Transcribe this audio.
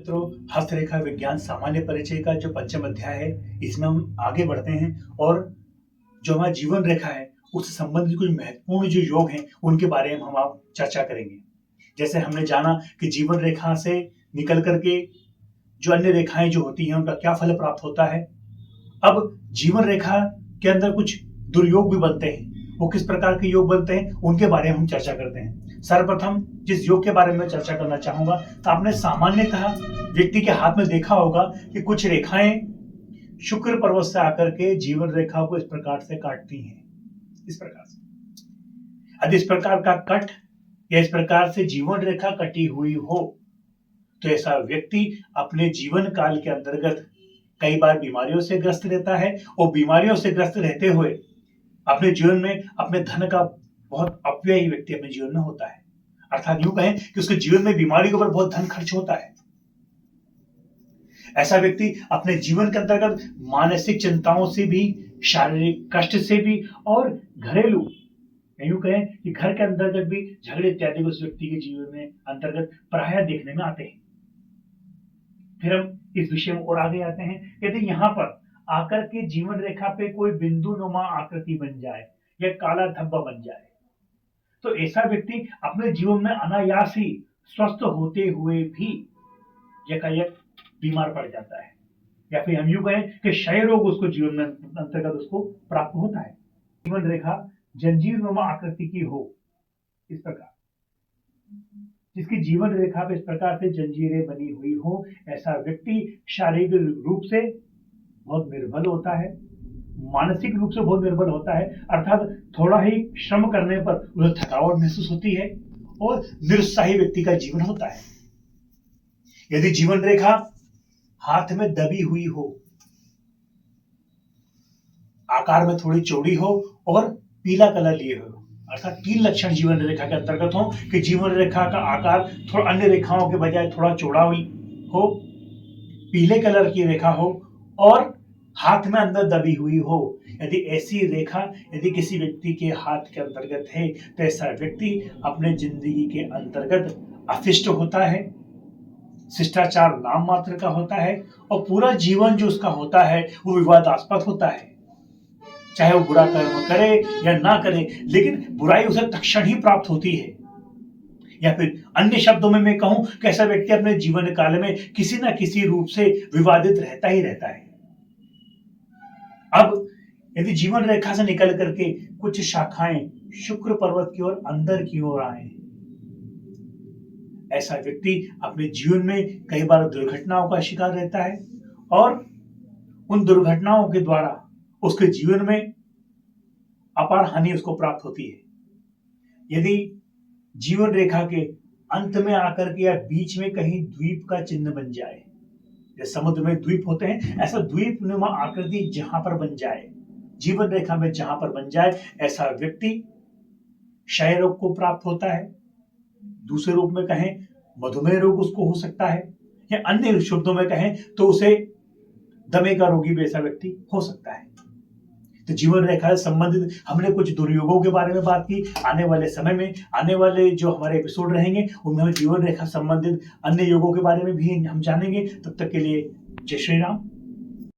मित्रों, हस्तरेखा विज्ञान सामान्य परिचय का जो पंचम अध्याय है, इसमें हम आगे बढ़ते हैं और जो हमारा जीवन रेखा है उससे संबंधित कुछ महत्वपूर्ण जो योग हैं उनके बारे में हम आप चर्चा करेंगे। जैसे हमने जाना कि जीवन रेखा से निकल करके जो अन्य रेखाएं जो होती हैं उनका क्या फल प्राप्त होता है। अब जीवन रेखा के अंदर कुछ दुर्योग भी बनते हैं, वो किस प्रकार के योग बनते हैं उनके बारे में हम चर्चा करते हैं। सर्वप्रथम जिस योग के बारे में चर्चा करना चाहूंगा, तो आपने सामान्यतः व्यक्ति के हाथ में देखा होगा कि कुछ रेखाएं शुक्र पर्वत से आकर के जीवन रेखा को इस प्रकार से काटती हैं। इस प्रकार से यदि इस प्रकार का कट या इस प्रकार से जीवन रेखा कटी हुई हो तो ऐसा व्यक्ति अपने जीवन काल के अंतर्गत कई बार बीमारियों से ग्रस्त रहता है और बीमारियों से ग्रस्त रहते हुए अपने जीवन में अपने धन का बहुत अपव्ययी व्यक्ति अपने जीवन में होता है। अर्थात यूं कहें कि उसके जीवन में बीमारी के ऊपर बहुत धन खर्च होता है। ऐसा व्यक्ति अपने जीवन के अंतर्गत मानसिक चिंताओं से भी, शारीरिक कष्ट से भी और घरेलू यूं कहें कि घर के अंतर्गत भी झगड़े इत्यादि उस व्यक्ति के जीवन में अंतर्गत प्रायः देखने में आते हैं। फिर हम इस विषय में और आगे आते हैं। यदि यहाँ पर आकर के जीवन रेखा पे कोई बिंदु नुमा आकृति बन जाए या काला धब्बा बन जाए तो ऐसा व्यक्ति अपने जीवन में अनायास ही स्वस्थ होते हुए भी यकायक बीमार पड़ जाता है, या फिर हम यूं कहें कि क्षय रोग उसको जीवन में अंतर्गत उसको प्राप्त होता है। जीवन रेखा जंजीर नुमा आकृति की हो, इस प्रकार जिसकी जीवन रेखा पे इस प्रकार से जंजीरें बनी हुई हो, ऐसा व्यक्ति शारीरिक रूप से बहुत निर्बल होता है, मानसिक रूप से बहुत निर्बल होता है। अर्थात थोड़ा ही श्रम करने पर उसे थकावट महसूस होती है और निरुत्साही व्यक्ति का जीवन होता है। यदि जीवन रेखा हाथ में दबी हुई हो, आकार में थोड़ी चौड़ी हो और पीला कलर लिए हो, अर्थात 3 लक्षण जीवन रेखा के अंतर्गत हो कि जीवन रेखा का आकार थोड़ा अन्य रेखाओं के बजाय थोड़ा चौड़ा हो, पीले कलर की रेखा हो और हाथ में अंदर दबी हुई हो। यदि ऐसी रेखा यदि किसी व्यक्ति के हाथ के अंतर्गत है तो ऐसा व्यक्ति अपने जिंदगी के अंतर्गत अशिष्ट होता है, शिष्टाचार नाम मात्र का होता है और पूरा जीवन जो उसका होता है वो विवादास्पद होता है। चाहे वो बुरा कर्म करे या ना करे, लेकिन बुराई उसे तत्क्षण ही प्राप्त होती है। या फिर अन्य शब्दों में मैं कहूं कि ऐसा व्यक्ति अपने जीवन काल में किसी न किसी रूप से विवादित रहता ही रहता है। अब यदि जीवन रेखा से निकल करके कुछ शाखाएं शुक्र पर्वत की ओर अंदर की ओर आए, ऐसा व्यक्ति अपने जीवन में कई बार दुर्घटनाओं का शिकार रहता है और उन दुर्घटनाओं के द्वारा उसके जीवन में अपार हानि उसको प्राप्त होती है। यदि जीवन रेखा के अंत में आकर के या बीच में कहीं द्वीप का चिन्ह बन जाए, जैसे समुद्र में द्वीप होते हैं, ऐसा द्वीप नुमा आकृति जहां पर बन जाए, जीवन रेखा में जहां पर बन जाए, ऐसा व्यक्ति क्षय रोग को प्राप्त होता है। दूसरे रूप में कहें मधुमेह रोग उसको हो सकता है, या अन्य शब्दों में कहें तो उसे दमे का रोगी भी ऐसा व्यक्ति हो सकता है। तो जीवन रेखा से संबंधित हमने कुछ दुर्योगों के बारे में बात की। आने वाले समय में आने वाले जो हमारे एपिसोड रहेंगे उनमें हम जीवन रेखा संबंधित अन्य योगों के बारे में भी हम जानेंगे। तब तक के लिए जय श्री राम।